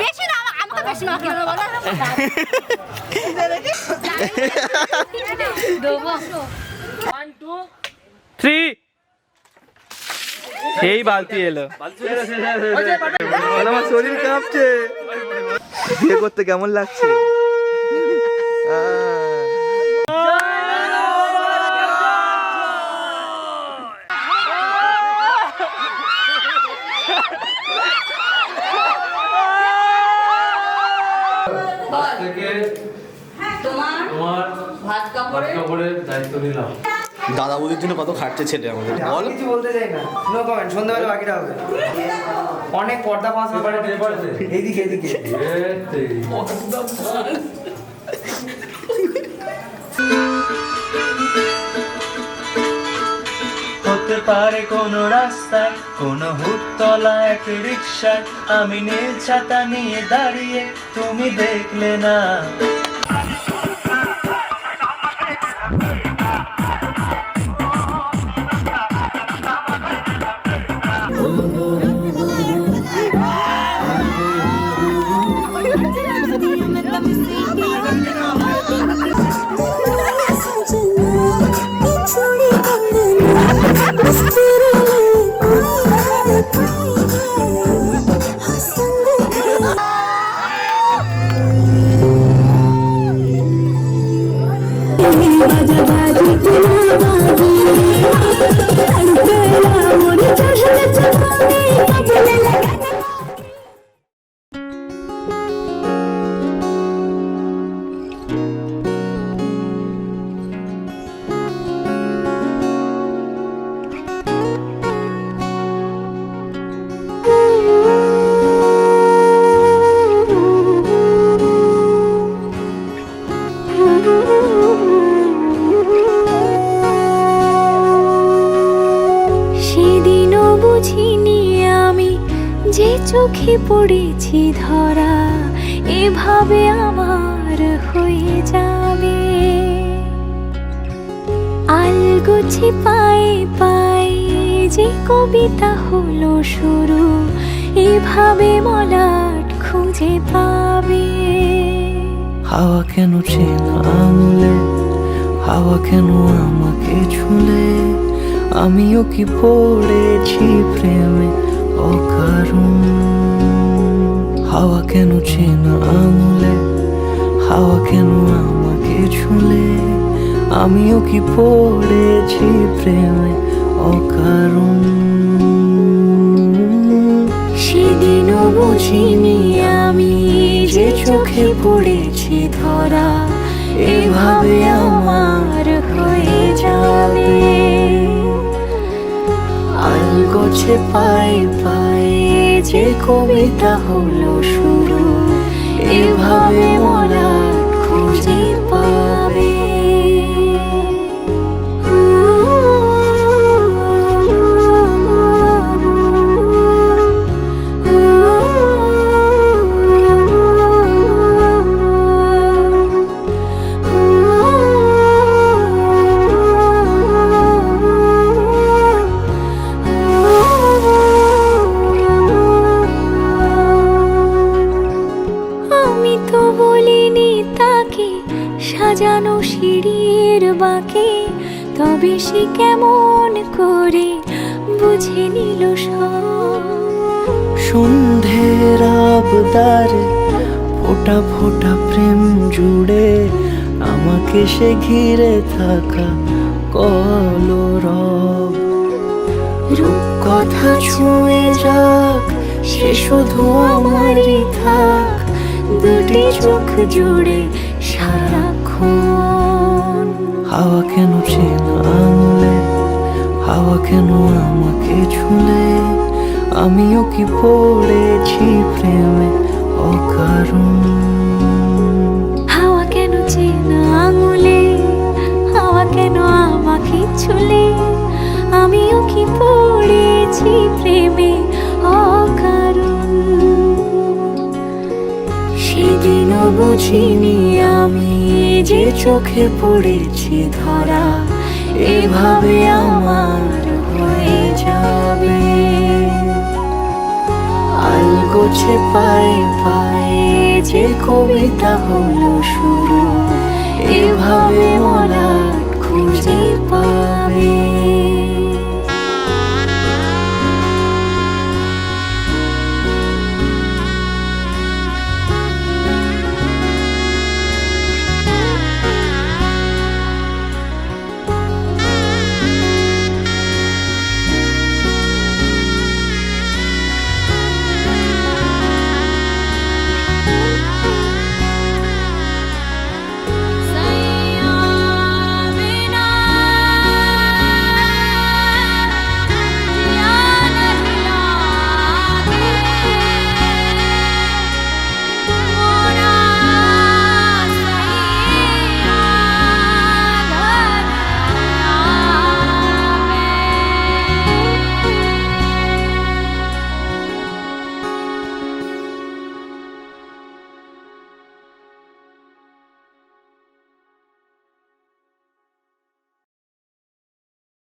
বেশি না আমাকে বেশি না কেন বলো 1 2 3 এই বালতি এলো আমার শরীর কাঁপছে বিয়ে করতে কেমন লাগছে দাদা বৌদির জন্য কত খাটছে ছেলে আমাদের বল কিছু বলতে চাই না নো কমেন্ট সন্ধ্যাবেলা বাকিটা হবে অনেক পর্দা পাস এইদিকে এইদিকে হতে পারে কোনো রাস্তায় কোনো হুটতলা এক রিক্সায় আমি নীল ছাতা নিয়ে দাঁড়িয়ে তুমি দেখলে না চোখে পড়েছি ধরা এভাবে আমার হয়ে যাবে আলগোছে পায়ে পায়ে যে কবিতা হলো শুরু এভাবে মলাট খুঁজে পাবে হাওয়া কেন চেনা আঙুলে হাওয়া কেন আমাকে ছুলে আমিও কি পড়েছি প্রেমে অকারণ হাওয়া কেন চেনা আঙুলে হাওয়া কেন আমাকে ছুলে আমিও কি পড়েছি প্রেমে অকারণ সেদিনও বুঝিনি আমি যে চোখে পড়েছি ধরা এভাবে আমার হয়ে যাবে আলগোছে পায়ে পায়ে যে কবিতা হলো শুরু এভাবে মোরা খুঁজে পাবে সাজানো সিঁড়ির বাঁকে তবে সে কেমন করে বুঝে নিল সব সন্ধ্যের আবদারে ফোটা ফোটা প্রেম জুড়ে আমাকে সে ঘিরে থাকা কলরব রূপকথা ছুঁয়ে যাক সে শুধু আমারই থাক দুটি চোখ জুড়ে সারাক্ষণ হাওয়া কেন চেনা আঙুলে হাওয়া কেন আমাকে ছুলে আমিও কি পড়েছি প্রেমে অকারণ হাওয়া কেন চেনা আঙুলে হাওয়া কেন আমাকে ছুলে আমিও কি পড়েছি প্রেমে অকারণ সেদিনও বুঝিনি আমি যে চোখে পড়েছি ধরা এভাবে আমার হয়ে যাবে তাল গোছে পায়ে পায়ে যে কবিতা হলো শুরু।